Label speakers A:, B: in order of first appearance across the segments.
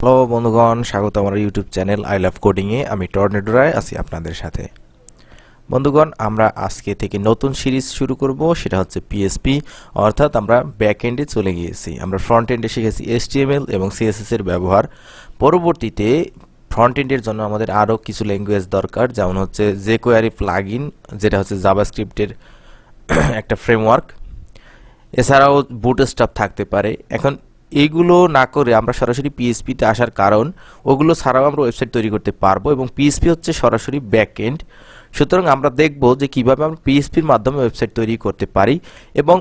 A: Hello বন্ধুগণ, স্বাগত আমার ইউটিউব চ্যানেল আই লাভ কোডিংয়ে। আমি টর্নেডো রায় আছি আপনাদের সাথে। বন্ধুগণ, আমরা আজকে থেকে নতুন সিরিজ শুরু করব, সেটা হচ্ছে পিএসপি, অর্থাৎ আমরা ব্যাক এন্ডে চলে গিয়েছি। আমরা ফ্রন্ট এন্ডে শিখেছি এইচটিএমএল এবং সিএসএস এর ব্যবহার। পরবর্তীতে ফ্রন্ট এন্ডের জন্য আমাদের আরও কিছু ল্যাঙ্গুয়েজ দরকার, যেমন হচ্ছে jQuery প্লাগইন, যেটা হচ্ছে জাভাস্ক্রিপ্টের একটা ফ্রেমওয়ার্ক। এছাড়াও বুটস্ট্র্যাপ থাকতে পারে। এখন এইগুলো না করে আমরা সরাসরি পিএসপিতে আসার কারণ, ওগুলো ছাড়াও আমরা ওয়েবসাইট তৈরি করতে পারবো এবং পিএসপি হচ্ছে সরাসরি ব্যাকএন্ড। সুতরাং আমরা দেখব যে কীভাবে আমরা পিএসপির মাধ্যমে ওয়েবসাইট তৈরি করতে পারি, এবং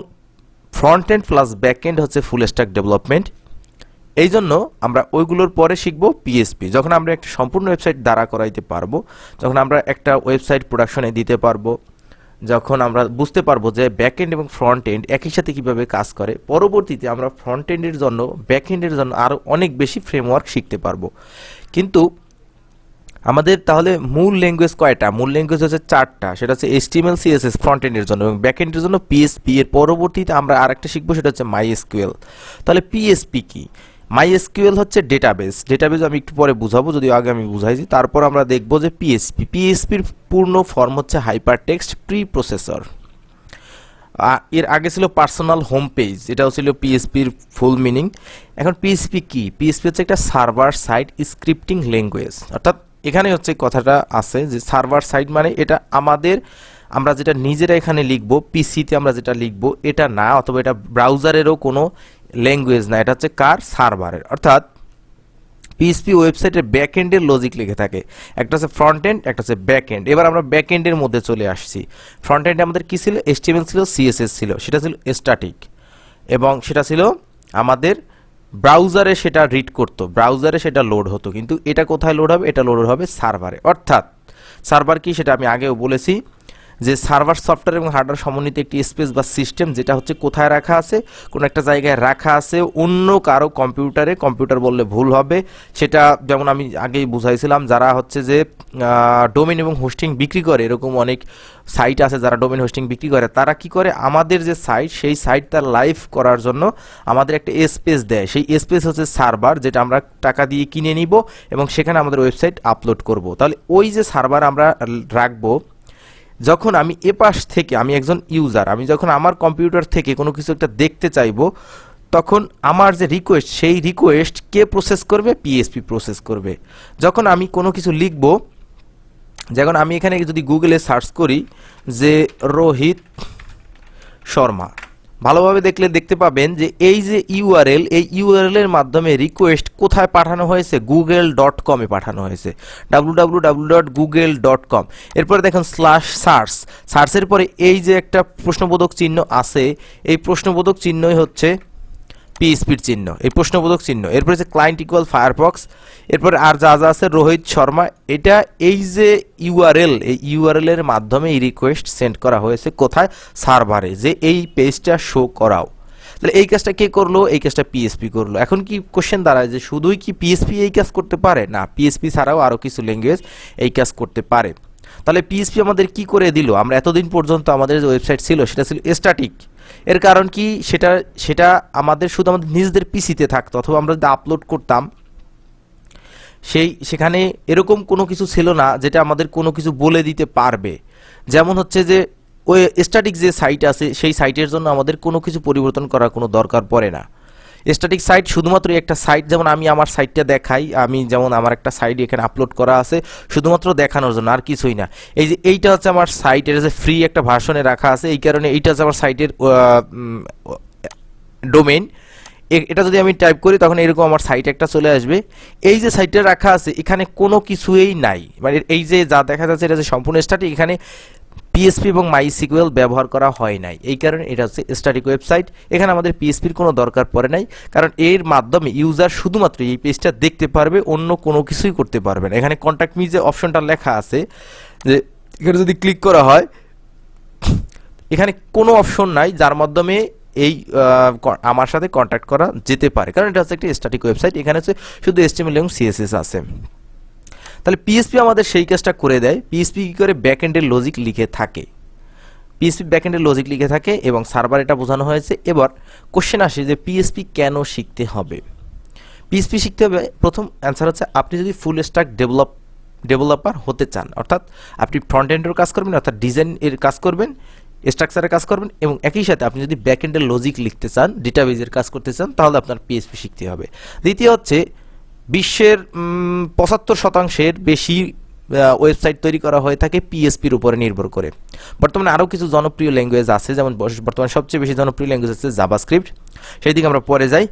A: ফ্রন্ট এন্ড প্লাস ব্যাকএন্ড হচ্ছে ফুল স্ট্যাক ডেভেলপমেন্ট। এই জন্য আমরা ওইগুলোর পরে শিখব পিএসপি। যখন আমরা একটা সম্পূর্ণ ওয়েবসাইট দাঁড়া করাইতে পারবো, যখন আমরা একটা ওয়েবসাইট প্রোডাকশনে দিতে পারবো, যখন আমরা বুঝতে পারবো যে ব্যাকএন্ড এবং ফ্রন্ট এন্ড একই সাথে কিভাবে কাজ করে, পরবর্তীতে আমরা ফ্রন্ট এন্ডের জন্য ব্যাকএন্ডের জন্য আরও অনেক বেশি ফ্রেমওয়ার্ক শিখতে পারবো। কিন্তু আমাদের তাহলে মূল ল্যাঙ্গুয়েজ কয়টা? মূল ল্যাঙ্গুয়েজ হচ্ছে চারটা, সেটা হচ্ছে এইচটিএমএল, সিএসএস ফ্রন্ট এন্ডের জন্য, এবং ব্যাকএন্ডের জন্য পিএসপি। এর পরবর্তীতে আমরা আরেকটা শিখবো, সেটা হচ্ছে মাইএসকিউএল। তাহলে পিএসপি কি? মাইএসকিউএল হচ্ছে ডেটাবেস। ডেটাবেস আমি একটু পরে বুঝাবো, যদিও আগে আমি বুঝাইছি। তারপর আমরা দেখব যে পিএসপির পূর্ণ ফর্ম হচ্ছে হাইপারটেক্সট প্রি প্রসেসর। এর আগে ছিল পার্সোনাল হোম পেজ, এটাও ছিল পিএসপির ফুল মিনিং। এখন পিএসপি কি? পিএসপি হচ্ছে একটা সার্ভার সাইড স্ক্রিপ্টিং ল্যাঙ্গুয়েজ। অর্থাৎ এখানে হচ্ছে কথাটা আছে যে সার্ভার সাইড মানে এটা আমরা যেটা নিজেরা এখানে লিখবো, পিসিতে আমরা যেটা লিখবো এটা না, অথবা এটা ব্রাউজারেরও কোনো ল্যাঙ্গুয়েজ না, এটা হচ্ছে কার? সার্ভারের। অর্থাৎ পিএসপি ওয়েবসাইটের ব্যাক এন্ডের লজিক লিখে থাকে। একটা হচ্ছে ফ্রন্ট এন্ড, একটা হচ্ছে ব্যাক এন্ড। এবার আমরা ব্যাক এন্ডের মধ্যে চলে আসছি। ফ্রন্ট এন্ডে আমাদের কি ছিল? এইচটিএমএল ছিল, সিএসএস ছিল, সেটা ছিল স্ট্যাটিক, এবং সেটা ছিল আমাদের ব্রাউজারে সেটা রিড করতো, ব্রাউজারে সেটা লোড হতো। কিন্তু এটা কোথায় লোড হবে? এটা লোড হবে সার্ভারে। অর্থাৎ সার্ভার কি সেটা আমি আগেও বলেছি, যে সার্ভার সফটওয়্যার এবং হার্ডওয়্যার সমন্বিত একটি স্পেস বা সিস্টেম, যেটা হচ্ছে কোথায় রাখা আছে? কোনো একটা জায়গায় রাখা আছে, অন্য কারো কম্পিউটারে। কম্পিউটার বললে ভুল হবে, সেটা যেমন আমি আগেই বুঝাইছিলাম, যারা হচ্ছে যে ডোমেন এবং হোস্টিং বিক্রি করে, এরকম অনেক সাইট আছে যারা ডোমেন হোস্টিং বিক্রি করে, তারা কি করে? আমাদের যে সাইট, সেই সাইটটা লাইভ করার জন্য আমাদের একটা স্পেস দেয়। সেই স্পেস হচ্ছে সার্ভার, যেটা আমরা টাকা দিয়ে কিনে নিব এবং সেখানে আমাদের ওয়েবসাইট আপলোড করব। তাহলে ওই যে সার্ভার আমরা রাখবো, যখন আমি এপাশ থেকে, আমি একজন ইউজার, আমি যখন আমার কম্পিউটার থেকে কোনো কিছু একটা দেখতে চাইবো, তখন আমার যে রিকোয়েস্ট, সেই রিকোয়েস্ট কে প্রসেস করবে? পিএসপি প্রসেস করবে। যখন আমি কোনো কিছু লিখব, যখন আমি এখানে যদি গুগলে সার্চ করি যে রোহিত শর্মা, ভালোভাবে দেখতে পাবেন যে এই যে ইউআরএল, এই ইউআরএল এর মাধ্যমে রিকোয়েস্ট কোথায় পাঠানো হয়েছে? google.com এ পাঠানো হয়েছে, www.google.com। এরপরে দেখুন সার্চের পরে এই যে একটা প্রশ্নবোধক চিহ্ন আছে, এই প্রশ্নবোধক চিহ্নই হচ্ছে পিএসপির চিহ্ন, এই প্রশ্নবোধক চিহ্ন। এরপরে যে ক্লায়েন্ট ইকুয়াল ফায়ারফক্স, এরপরে আর যা যা আছে রোহিত শর্মা। এটা এই যে ইউআরএল, এই ইউআরএল এর মাধ্যমে এই রিকোয়েস্ট সেন্ড করা হয়েছে কোথায়? সার্ভারে, যে এই পেজটা শো করাও। তাহলে এই কাজটা কে করলো? এই কাজটা পিএসপি করলো। এখন কি কোশ্চেন দাঁড়ায় যে শুধুই কি পিএসপি এই কাজ করতে পারে? না, পিএসপি ছাড়াও আরও কিছু ল্যাঙ্গুয়েজ এই কাজ করতে পারে। তাহলে পিএসপি আমাদের কি করে দিল? আমরা এতদিন পর্যন্ত আমাদের যে ওয়েবসাইট ছিল, সেটা ছিল স্ট্যাটিক। এর কারণ কি? সেটা আমাদের শুধু আমাদের নিজেদের পিসিতে থাকতো, অথবা আমরা যদি আপলোড করতাম, সেখানে এরকম কোনো কিছু ছিল না যেটা আমাদের কোনো কিছু বলে দিতে পারবে। যেমন হচ্ছে যে ওই স্ট্যাটিক যে সাইট আছে, সেই সাইটের জন্য আমাদের কোনো কিছু পরিবর্তন করার কোনো দরকার পড়ে না। স্ট্যাটিক সাইট শুধুমাত্র একটা সাইট, যেমন আমি আমার সাইটটা দেখাই, আমি যেমন আমার একটা সাইট এখানে আপলোড করা আছে শুধুমাত্র দেখানোর জন্য, আর কিছুই না। এই যে এইটা হচ্ছে আমার সাইট, এটা যে ফ্রি একটা ভার্সনে রাখা আছে, এই কারণে এইটা হচ্ছে আমার সাইটের ডোমেইন। এটা যদি আমি টাইপ করি, তখন এরকম আমার সাইট একটা চলে আসবে। এই যে সাইটটা রাখা আছে, এখানে কোনো কিছুই নাই, মানে এই যে যা দেখা যাচ্ছে এটা যে সম্পূর্ণ স্ট্যাটিক, এখানে পিএসপি এবং মাইসিকিউএল ব্যবহার করা হয় নাই। এই কারণে এটা হচ্ছে স্ট্যাটিক ওয়েবসাইট। এখানে আমাদের পিএসপির কোনো দরকার পড়ে নাই, কারণ এর মাধ্যমে ইউজার শুধুমাত্র এই পেজটা দেখতে পারবে, অন্য কোনো কিছুই করতে পারবে না। এখানে কন্ট্যাক্ট মি যে অপশনটা লেখা আছে, যে এখানে যদি ক্লিক করা হয়, এখানে কোনো অপশন নাই যার মাধ্যমে এই আমার সাথে কন্ট্যাক্ট করা যেতে পারে, কারণ এটা হচ্ছে একটি স্ট্যাটিক ওয়েবসাইট। এখানে হচ্ছে শুধু এইচটিএমএল এবং সিএসএস আছে। তাহলে পিএসপি আমাদের সেই কাজটা করে দেয়। পিএসপি কি করে? ব্যাকএন্ডের লজিক লিখে থাকে, পিএসপি ব্যাকএন্ডের লজিক লিখে থাকে, এবং সার্ভার এটা বোঝানো হয়েছে। এবার কোশ্চেন আসে যে পিএসপি কেন শিখতে হবে? পিএসপি শিখতে হবে, প্রথম অ্যান্সার হচ্ছে আপনি যদি ফুল স্ট্যাক ডেভেলপার হতে চান, অর্থাৎ আপনি ফ্রন্ট এন্ডের কাজ করবেন, অর্থাৎ ডিজাইন এর কাজ করবেন, স্ট্রাকচারের কাজ করবেন, এবং একই সাথে আপনি যদি ব্যাক এন্ডের লজিক লিখতে চান, ডেটাবেজের কাজ করতে চান, তাহলে আপনার পিএসপি শিখতে হবে। দ্বিতীয় হচ্ছে বিশ্বের 75% বেশি ওয়েবসাইট তৈরি করা হয়ে থাকে পিএসপির উপরে নির্ভর করে। বর্তমানে আরও কিছু জনপ্রিয় ল্যাঙ্গুয়েজ আছে, যেমন বর্তমানে সবচেয়ে বেশি জনপ্রিয় ল্যাঙ্গুয়েজ হচ্ছে জাভাস্ক্রিপ্ট, সেই দিকে আমরা পরে যাই।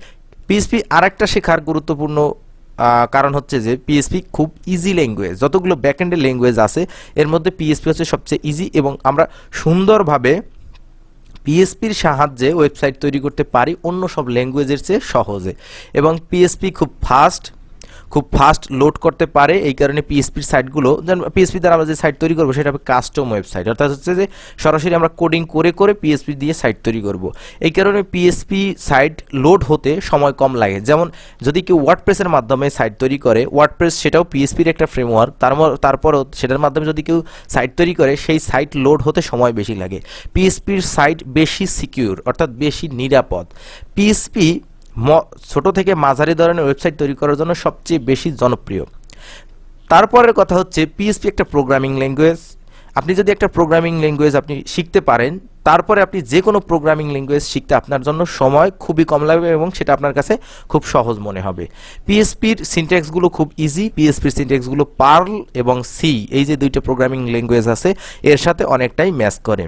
A: পিএসপি আরেকটা শেখার গুরুত্বপূর্ণ কারণ হচ্ছে যে পিএসপি খুব ইজি ল্যাঙ্গুয়েজ, যতগুলো ব্যাকএন্ডের ল্যাঙ্গুয়েজ আছে এর মধ্যে পিএসপি হচ্ছে সবচেয়ে ইজি, এবং আমরা সুন্দরভাবে পিএসপির সাহায্যে ওয়েবসাইট তৈরি করতে পারি অন্য সব ল্যাঙ্গুয়েজের চেয়ে সহজে, এবং পিএসপি খুব ফাস্ট লোড করতে পারে। এই কারণে পিএসপির সাইটগুলো, যেমন পিএসপি দ্বারা আমরা যে সাইট তৈরি করবো সেটা হবে কাস্টম ওয়েবসাইট, অর্থাৎ হচ্ছে যে সরাসরি আমরা কোডিং করে করে পিএসপি দিয়ে সাইট তৈরি করব। এই কারণে পিএসপি সাইট লোড হতে সময় কম লাগে। যেমন যদি কেউ ওয়ার্ডপ্রেসের মাধ্যমে সাইট তৈরি করে, ওয়ার্ডপ্রেস সেটাও পিএসপির একটা ফ্রেমওয়ার্ক, তারপরও সেটার মাধ্যমে যদি কেউ সাইট তৈরি করে সেই সাইট লোড হতে সময় বেশি লাগে। পিএসপির সাইট বেশি সিকিউর, অর্থাৎ বেশি নিরাপদ। পিএসপি ছোট থেকে মাঝারি ধরনের ওয়েবসাইট তৈরি করার জন্য সবচেয়ে বেশি জনপ্রিয়। তারপরের কথা হচ্ছে পিএসপি একটা প্রোগ্রামিং ল্যাঙ্গুয়েজ। আপনি যদি একটা প্রোগ্রামিং ল্যাঙ্গুয়েজ আপনি শিখতে পারেন, তারপরে আপনি যে কোনো প্রোগ্রামিং ল্যাঙ্গুয়েজ শিখতে আপনার জন্য সময় খুবই কম লাগবে এবং সেটা আপনার কাছে খুব সহজ মনে হবে। পিএসপির সিনট্যাক্সগুলো খুব ইজি। পিএসপির সিনট্যাক্সগুলো পার্ল এবং সি, এই যে দুইটা প্রোগ্রামিং ল্যাঙ্গুয়েজ আছে এর সাথে অনেকটাই ম্যাচ করে।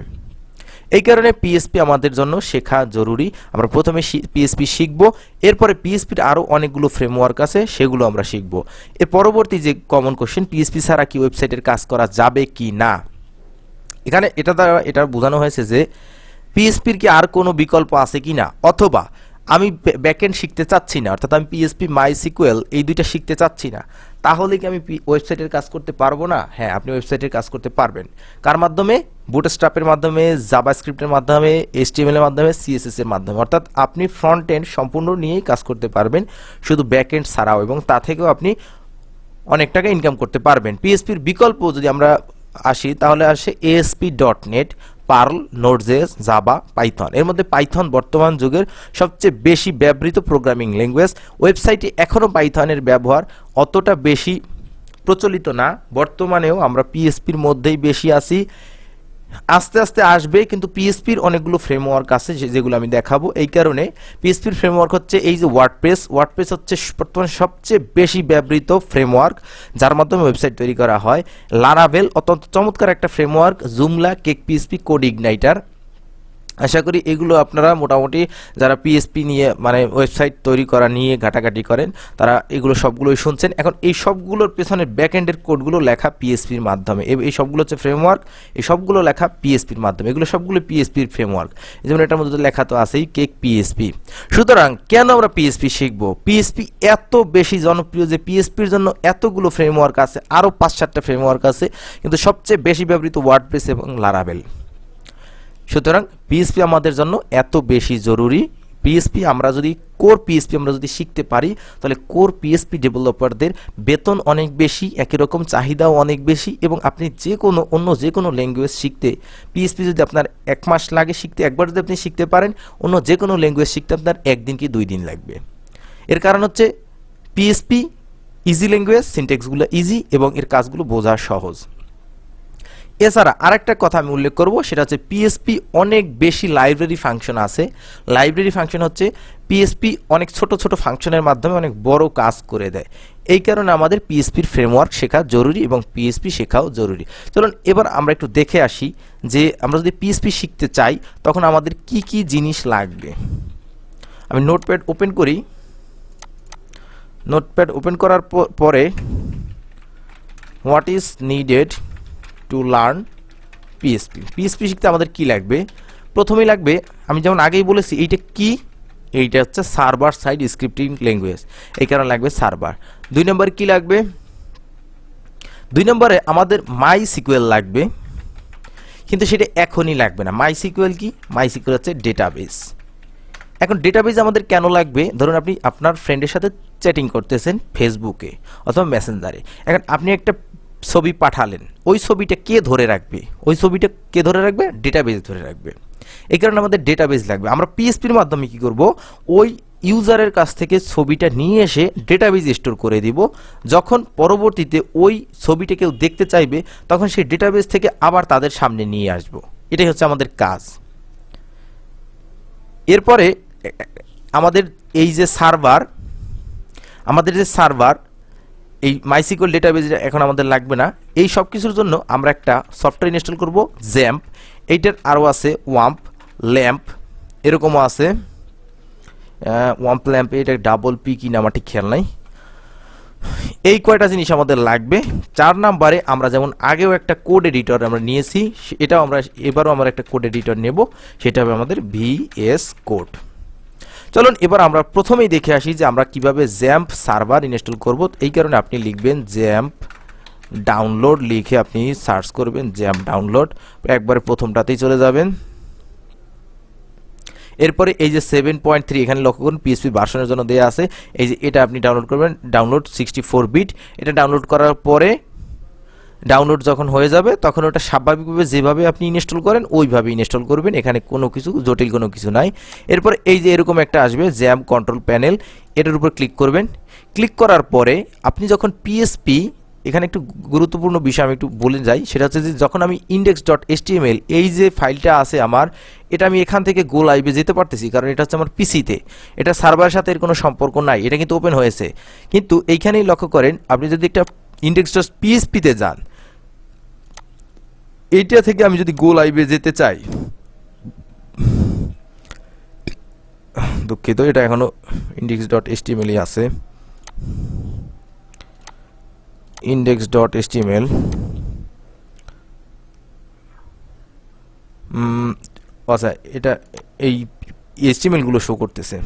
A: এই কারণে পিএসপি আমাদের জন্য শেখা জরুরি। আমরা প্রথমে পিএসপি শিখব, এরপরে পিএসপির আরও অনেকগুলো ফ্রেমওয়ার্ক আছে সেগুলো আমরা শিখব। এর পরবর্তী যে কমন কোশ্চেন, পিএসপি ছাড়া কি ওয়েবসাইটের কাজ করা যাবে কি না, এখানে এটা দ্বারা এটা বোঝানো হয়েছে যে পিএসপির কি আর কোনো বিকল্প আছে কি না, অথবা আমি ব্যাকএন্ড শিখতে চাচ্ছি না, অর্থাৎ আমি পিএসপি মাইসিকুয়েল এই দুইটা শিখতে চাচ্ছি না, তাহলে কি আমি ওয়েবসাইটের কাজ করতে পারবো না? হ্যাঁ, আপনি ওয়েবসাইটের কাজ করতে পারবেন। কার মাধ্যমে? বুটস্ট্র্যাপের মাধ্যমে, জাভাস্ক্রিপ্টের মাধ্যমে, এইচটিএমএল এর মাধ্যমে, সিএসএস এর মাধ্যমে, অর্থাৎ আপনি ফ্রন্ট এন্ড সম্পূর্ণ নিয়েই কাজ করতে পারবেন, শুধু ব্যাক এন্ড ছাড়াও, এবং তা থেকেও আপনি অনেক টাকা ইনকাম করতে পারবেন। পিএসপির বিকল্প যদি আমরা আসি তাহলে আসে ASP.NET, পার্ল, নোডজেস, জাভা, পাইথন। এর মধ্যে পাইথন বর্তমান যুগের সবচেয়ে বেশি ব্যবহৃত প্রোগ্রামিং ল্যাঙ্গুয়েজ। ওয়েবসাইটে এখনও পাইথনের ব্যবহার অতটা বেশি প্রচলিত না, বর্তমানেও আমরা পিএসপির মধ্যেই বেশি আছি। আস্তে আস্তে আসবে, কিন্তু পিএসপির অনেকগুলো ফ্রেমওয়ার্ক আছে যেগুলো আমি দেখাবো। এই কারণে পিএসপির ফ্রেমওয়ার্ক হচ্ছে এই যে ওয়ার্ডপ্রেস হচ্ছে বর্তমানে সবচেয়ে বেশি ব্যবহৃত ফ্রেমওয়ার্ক, যার মাধ্যমে ওয়েবসাইট তৈরি করা হয়। লারাভেল অত্যন্ত চমৎকার একটা ফ্রেমওয়ার্ক, জুমলা, কেক পিএসপি, কোড ইগনাইটার। আশা করি এগুলো আপনারা মোটামুটি যারা পিএসপি নিয়ে মানে ওয়েবসাইট তৈরি করা নিয়ে ঘাটাঘাটি করেন তারা এগুলো সবগুলোই শুনছেন। এখন এই সবগুলোর পেছনে ব্যাকএন্ডের কোডগুলো লেখা পিএসপির মাধ্যমে, এই সবগুলো হচ্ছে ফ্রেমওয়ার্ক, এই সবগুলো লেখা পিএসপির মাধ্যমে, এগুলো সবগুলো পিএসপির ফ্রেমওয়ার্ক। যেমন এটার মধ্যে লেখা তো আছেই কেক পিএসপি। সুতরাং কেন আমরা পিএসপি শিখবো? পিএসপি এত বেশি জনপ্রিয় যে পিএসপির জন্য এতগুলো ফ্রেমওয়ার্ক আছে, আরও 5-7টা ফ্রেমওয়ার্ক আছে, কিন্তু সবচেয়ে বেশি ব্যবহৃত ওয়ার্ডপ্রেস এবং লারাভেল। সুতরাং পিএসপি আমাদের জন্য এত বেশি জরুরি। পিএসপি আমরা যদি আমরা যদি শিখতে পারি তাহলে কোর পিএসপি ডেভেলপারদের বেতন অনেক বেশি, একই রকম চাহিদাও অনেক বেশি, এবং আপনি অন্য যে কোনো ল্যাঙ্গুয়েজ শিখতে পিএসপি যদি আপনার 1 মাস লাগে শিখতে, একবার যদি আপনি শিখতে পারেন, অন্য যে কোনো ল্যাঙ্গুয়েজ শিখতে আপনার 1 দিন কি 2 দিন লাগবে। এর কারণ হচ্ছে পিএসপি ইজি ল্যাঙ্গুয়েজ, সিনট্যাক্সগুলো ইজি এবং এর কাজগুলো বোঝা সহজ। এছাড়া আরেকটা কথা আমি উল্লেখ করব, সেটা হচ্ছে পিএসপি অনেক বেশি লাইব্রেরি ফাংশন আছে। লাইব্রেরি ফাংশন হচ্ছে পিএসপি অনেক ছোট ছোট ফাংশনের মাধ্যমে অনেক বড় কাজ করে দেয়। এই কারণে আমাদের পিএসপির ফ্রেমওয়ার্ক শেখা জরুরি এবং পিএসপি শেখাও জরুরি। চলুন এবার আমরা একটু দেখে আসি যে আমরা যদি পিএসপি শিখতে চাই তখন আমাদের কি কি জিনিস লাগবে। আমি নোটপ্যাড ওপেন করি। নোটপ্যাড ওপেন করার পরে what is needed to learn PSP. PSP শিখতে আমাদের কি লাগবে? প্রথমেই লাগবে, আমি যেমন আগেই বলেছি, এইটা হচ্ছে সার্ভার সাইড স্ক্রিপ্টিং ল্যাঙ্গুয়েজ, এই কারণে লাগবে সার্ভার। 2 নম্বরে কি লাগবে? 2 নম্বরে আমাদের মাইসিকুয়েল লাগবে, কিন্তু সেটা এখনই লাগবে না। মাইসিকুয়েল কি? মাইসিকুয়েল হচ্ছে ডেটাবেস। এখন ডেটাবেস আমাদের কেন লাগবে? ধরুন আপনি আপনার ফ্রেন্ডের সাথে চ্যাটিং করতেছেন ফেসবুকে অথবা মেসেঞ্জারে, এখন আপনি একটা ছবি পাঠালেন, ওই ছবিটা কে ধরে রাখবে? ডেটাবেস ধরে রাখবে। এই কারণে আমাদের ডেটাবেস লাগবে। আমরা পিএসপির মাধ্যমে কি করব? ওই ইউজারের কাছ থেকে ছবিটা নিয়ে এসে ডেটাবেজে স্টোর করে দিব। যখন পরবর্তীতে ওই ছবিটা কেউ দেখতে চাইবে তখন সেই ডেটাবেজ থেকে আবার তাদের সামনে নিয়ে আসব। এটাই হচ্ছে আমাদের কাজ। এরপরে আমাদের এই যে সার্ভার, এই মাইসিকিউএল ডেটাবেজটা এখন আমাদের লাগবে না। এই সব কিছুর জন্য আমরা একটা সফটওয়্যার ইনস্টল করব, জ্যাম্প। এইটার আরও আছে ওয়াম্প, ল্যাম্প, এরকমও আছে ওয়াম্প, ল্যাম্প, এটা ডাবল পি কি না আমার ঠিক খেয়াল নাই। এই কয়টা জিনিস আমাদের লাগবে। 4 নাম্বারে আমরা যেমন আগেও একটা কোড এডিটর আমরা নিয়েছি, এটাও আমরা এবারও আমরা একটা কোড এডিটর নেব, সেটা হবে আমাদের ভিএস কোড। চলুন এবার আমরা প্রথমেই দেখে আসি যে আমরা কিভাবে জ্যাম্প সার্ভার ইনস্টল করব। এই কারণে আপনি লিখবেন জ্যাম্প ডাউনলোড, লিখে আপনি সার্চ করবেন জ্যাম্প ডাউনলোড, একবারে প্রথমটাতেই চলে যাবেন। এরপরে এই যে 7.3 এখানে লক্ষ্য করুন পিএসপি ভার্সনের জন্য দেয়া আছে। এই যে এটা আপনি ডাউনলোড করবেন, ডাউনলোড 64 বিট। এটা ডাউনলোড করার পরে ডাউনলোড যখন হয়ে যাবে তখন ওটা স্বাভাবিকভাবে যেভাবে আপনি ইনস্টল করেন ওইভাবে ইনস্টল করবেন, এখানে কোনো কিছু জটিল কোনো কিছু নাই। এরপর এই যে এরকম একটা আসবে জ্যাম্প কন্ট্রোল প্যানেল, এটার উপর ক্লিক করবেন। ক্লিক করার পরে আপনি যখন পিএসপি, এখানে একটু গুরুত্বপূর্ণ বিষয় আমি একটু বলে যাই, সেটা হচ্ছে যে যখন আমি index.html এই যে ফাইলটা আছে আমার, এটা আমি এখান থেকে গো লাইভে যেতে পারতেছি, কারণ এটা হচ্ছে আমার পিসিতে, এটা সার্ভারের সাথে এর কোনো সম্পর্ক নাই, এটা কিন্তু ওপেন হয়েছে। কিন্তু এইখানেই লক্ষ্য করেন, আপনি যদি একটা index.php-তে যান, এইটা থেকে আমি যদি গো লাইভে যেতে চাই, দুঃখিত এটা এখনো index.html আছে, index.html আচ্ছা, এটা এই HTML গুলো শো করতেছে,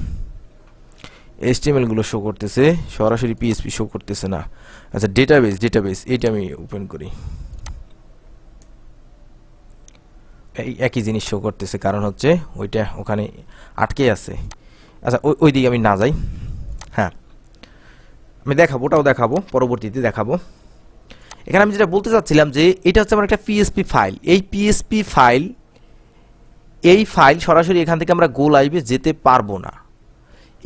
A: HTML গুলো শো করতেছে, সরাসরি PHP শো করতেছে না। আচ্ছা, ডেটাবেজ এটা আমি ওপেন করি, এই একই জিনিস শো করতেছে, কারণ হচ্ছে ওইটা ওখানে আটকে আছে। আচ্ছা, ওই দিকে আমি না যাই, হ্যাঁ আমি দেখাবো, ওটাও দেখাবো, পরবর্তীতে দেখাবো। এখানে আমি যেটা বলতে চাচ্ছিলাম যে এটা হচ্ছে আমার একটা পিএসপি ফাইল। এই পিএসপি ফাইল, এই ফাইল সরাসরি এখান থেকে আমরা গো লাইভে যেতে পারবো না।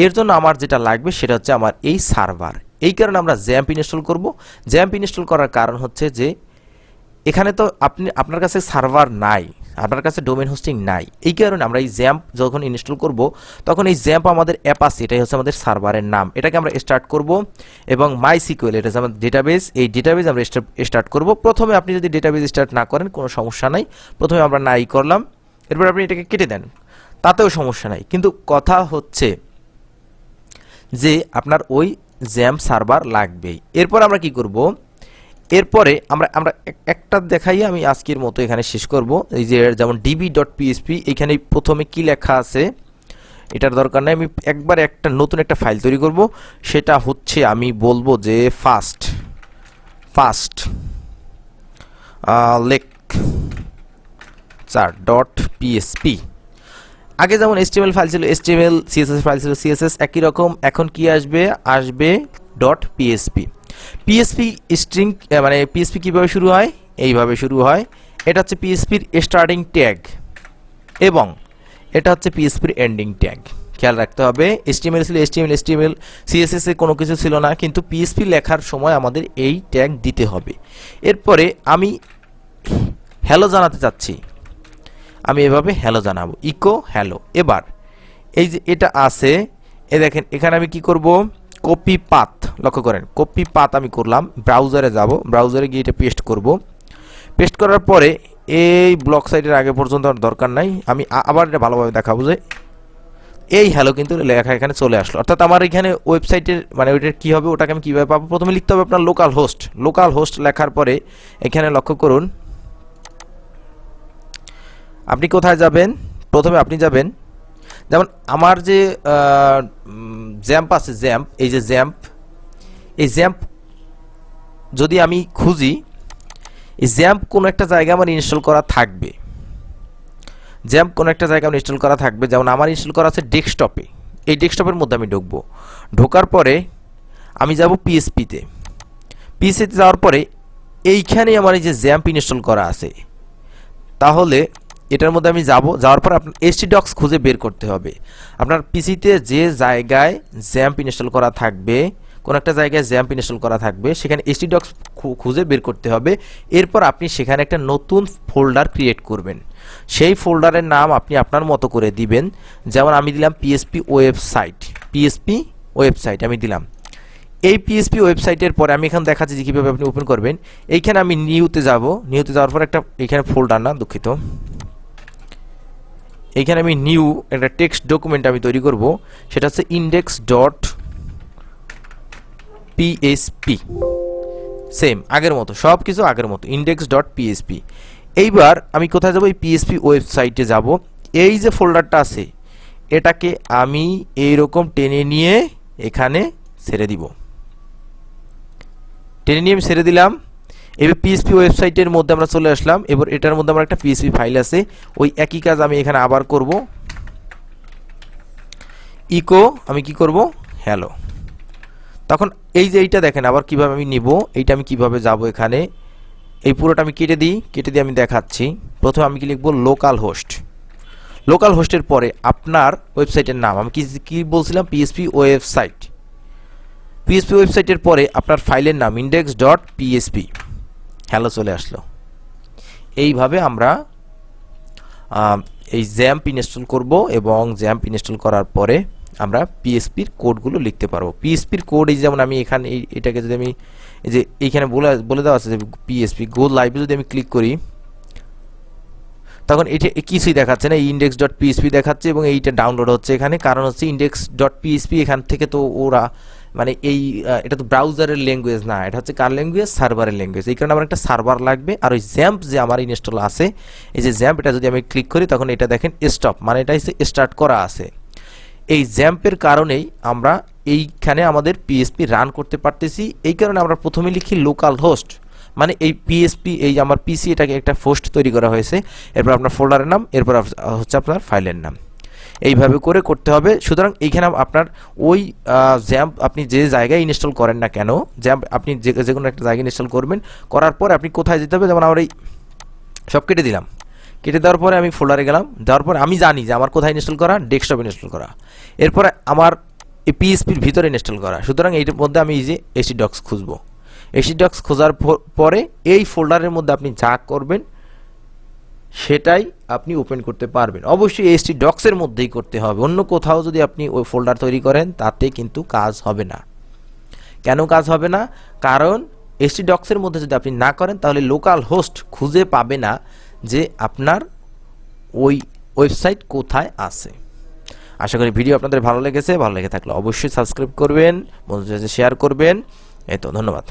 A: এর জন্য আমার যেটা লাগবে সেটা হচ্ছে আমার এই সার্ভার। এই কারণে আমরা জ্যাম্প ইনস্টল করব। জ্যাম্প ইনস্টল করার কারণ হচ্ছে যে এখানে তো আপনার কাছে সার্ভার নাই, আপনার কাছে ডোমেন হোস্টিং নাই। এই কারণে আমরা এই জ্যাম্প যখন ইনস্টল করব তখন এই জ্যাম্প আমাদের অ্যাপ আছে, এটাই হচ্ছে আমাদের সার্ভারের নাম। এটাকে আমরা স্টার্ট করব এবং মাইসিকিউএল, এটা হচ্ছে আমাদের ডেটাবেজ, এই ডেটাবেজ আমরা স্টার্ট করব। প্রথমে আপনি যদি ডেটাবেজ স্টার্ট না করেন কোনো সমস্যা নাই, প্রথমে আমরা নাই করলাম, এরপর আপনি এটাকে কেটে দেন, তাতেও সমস্যা নাই। কিন্তু কথা হচ্ছে যে আপনার ওই জ্যাম্প সার্ভার লাগবেই। এরপর আমরা কি করব, এরপরে আমরা একটা দেখাই, আমি আজকের মতো এখানে শেষ করব। এই যে যেমন db.php, এখানে প্রথমে কি লেখা আছে এটার দরকার নাই, আমি একবার একটা নতুন একটা ফাইল তৈরি করব, সেটা হচ্ছে আমি বলবো যে ফাস্ট lecture.php। আগে যেমন HTML ফাইল ছিল HTML, CSS ফাইল ছিল CSS, একই রকম এখন কি আসবে .php। PHP স্ট্রিং মানে PHP কিভাবে শুরু হয়, এইভাবে শুরু হয়। এটা হচ্ছে PHPর স্টার্টিং ট্যাগ এবং এটা হচ্ছে PHPর এন্ডিং ট্যাগ। খেয়াল রাখতে হবে, HTML ছিল HTML, CSS এ কোনো কিছু ছিল না, কিন্তু PHP লেখার সময় আমাদের এই ট্যাগ দিতে হবে। এরপরে আমি হ্যালো জানাতে চাচ্ছি, আমি এভাবে হ্যালো জানাবো, ইকো হ্যালো। এবার এই যে এটা আছে, দেখেন এখানে আমি কি করব, কপি পাথ, লক্ষ্য করেন কপি পাথ আমি করলাম, ব্রাউজারে যাব, ব্রাউজারে গিয়ে এটা পেস্ট করব। পেস্ট করার পরে এই ব্লক সাইটের আগে পর্যন্ত আর দরকার নাই, আমি আবার এটা ভালোভাবে দেখাবো যে এই হ্যালো কিন্তু লেখা এখানে চলে আসলো। অর্থাৎ আমার এখানে ওয়েবসাইটের মানে ওইটার কী হবে, ওটাকে আমি কীভাবে পাবো, প্রথমে লিখতে হবে আপনার লোকাল হোস্ট লেখার পরে এখানে লক্ষ্য করুন আপনি কোথায় যাবেন, প্রথমে আপনি যাবেন, যেমন আমার যে জ্যাম্প আছে, এই যে জ্যাম্প যদি আমি খুঁজি, এই জ্যাম্প কোনো একটা জায়গায় আমার ইনস্টল করা থাকবে, যেমন আমার ইনস্টল করা আছে ডেস্কটপে, এই ডেস্কটপের মধ্যে আমি ঢুকবো। ঢোকার পরে আমি যাব পিএসপিতে যাওয়ার পরে এইখানে আমার এই যে জ্যাম্প ইনস্টল করা আছে, তাহলে এটার মধ্যে আমি যাওয়ার পর আপনার htdocs খুঁজে বের করতে হবে। আপনার পিসিতে যে জায়গায় জ্যাম্প ইনস্টল করা থাকবে, কোন একটা জায়গায় জ্যাম্প ইনস্টল করা থাকবে, সেখানে htdocs খুঁজে বের করতে হবে। এরপর আপনি সেখানে একটা নতুন ফোল্ডার ক্রিয়েট করবেন। সেই ফোল্ডারের নাম আপনি আপনার মতো করে দিবেন। যেমন আমি দিলাম পিএসপি ওয়েবসাইট আমি দিলাম। এই পিএসপি ওয়েবসাইটের পরে আমি এখানে দেখাচ্ছি যে কীভাবে আপনি ওপেন করবেন। এইখানে আমি নিউতে যাওয়ার পর একটা এখানে ফোল্ডার না দুঃখিত, এইখানে আমি নিউ একটা টেক্সট ডকুমেন্ট আমি তৈরি করব। সেটা হচ্ছে index.php, সেম আগের মতো, সব কিছু আগের মতো, index.php। এইবার আমি কোথায় যাব? এই পিএসপি ওয়েবসাইটে যাব। এই যে ফোল্ডারটা আছে এটাকে আমি এইরকম টেনে নিয়ে এখানে ছেড়ে দিব। আমি ছেড়ে দিলাম। এবার পিএসপি ওয়েবসাইটের মধ্যে আমরা চলে আসলাম। এবার এটার মধ্যে আমার একটা পিএসপি ফাইল আছে, ওই একই কাজ আমি এখানে আবার করব। ইকো আমি কি করব? হ্যালো। তখন এই যে এইটা দেখেন আবার কিভাবে আমি নিব, এইটা আমি কিভাবে যাব এখানে, এই পুরোটা আমি কেটে দিই আমি দেখাচ্ছি। প্রথমে আমি কি লিখব? লোকাল হোস্টের পরে আপনার ওয়েবসাইটের নাম আমি কি বলছিলাম? পিএসপি ওয়েবসাইটের পরে আপনার ফাইলের নাম index.php। হ্যালো চলে আসলো। এইভাবে আমরা এই জ্যাম্প ইনস্টল করব এবং জ্যাম্প ইনস্টল করার পরে আমরা পিএসপির কোডগুলো লিখতে পারবো। পিএসপির কোড এই যেমন আমি এখানে এটাকে যদি আমি এই যে এইখানে বলে দেওয়া আছে যে পিএসপি গো লাইভে যদি আমি ক্লিক করি, তখন এটা কিছুই দেখাচ্ছে না, index.php দেখাচ্ছে এবং এইটা ডাউনলোড হচ্ছে এখানে। কারণ হচ্ছে index.php এখান থেকে তো ওরা মানে এটা তো ব্রাউজারের ল্যাঙ্গুয়েজ না, এটা হচ্ছে কার ল্যাঙ্গুয়েজ? সার্ভারের ল্যাঙ্গুয়েজ। এই কারণে আমার একটা সার্ভার লাগবে। আর ওই জ্যাম্প যে আমার ইনস্টল আছে, এই যে জ্যাম্প, এটা যদি আমি ক্লিক করি তখন এটা দেখেন স্টপ, মানে এটা হচ্ছে স্টার্ট করা আছে। এই জ্যাম্পের কারণেই আমরা এইখানে আমাদের পিএসপি রান করতে পারতেছি। এই কারণে আমরা প্রথমে লিখি লোকাল হোস্ট, মানে এই পিএসপি এই আমার পিসি এটাকে একটা হোস্ট তৈরি করা হয়েছে। এরপর আপনার ফোল্ডারের নাম, এরপর হচ্ছে আপনার ফাইলের নাম, এইভাবে করে করতে হবে। সুতরাং এইখানে আপনার ওই জ্যাম্প আপনি যে জায়গায় ইনস্টল করেন না কেন, জ্যাম্প আপনি যে কোনো একটা জায়গায় ইনস্টল করবেন, করার পর আপনি কোথায় যেতে হবে? যেমন আমরা এই সব কেটে দিলাম, কেটে দেওয়ার পরে আমি ফোল্ডারে গেলাম, দেওয়ার পরে আমি জানি যে আমার কোথায় ইনস্টল করা? ডেস্কটপ ইনস্টল করা। এরপরে আমার এই পিএসপির ভিতরে ইনস্টল করা। সুতরাং এইটার মধ্যে আমি এই যে htdocs খুঁজবো। htdocs খোঁজার পরে এই ফোল্ডারের মধ্যে আপনি যা করবেন সেটাই আপনি ওপেন করতে পারবেন। অবশ্যই htdocs এর মধ্যেই করতে হবে, অন্য কোথাও যদি আপনি ওই ফোল্ডার তৈরি করেন তাতে কিন্তু কাজ হবে না। কেন কাজ হবে না? কারণ htdocs এর মধ্যে যদি আপনি না করেন তাহলে লোকাল হোস্ট খুঁজে পাবে না যে আপনার ওই ওয়েবসাইট কোথায় আছে। আশা করি ভিডিও আপনাদের ভালো লেগেছে। ভালো লেগে থাকলে অবশ্যই সাবস্ক্রাইব করবেন, বন্ধুদের সাথে শেয়ার করবেন। এই তো, ধন্যবাদ।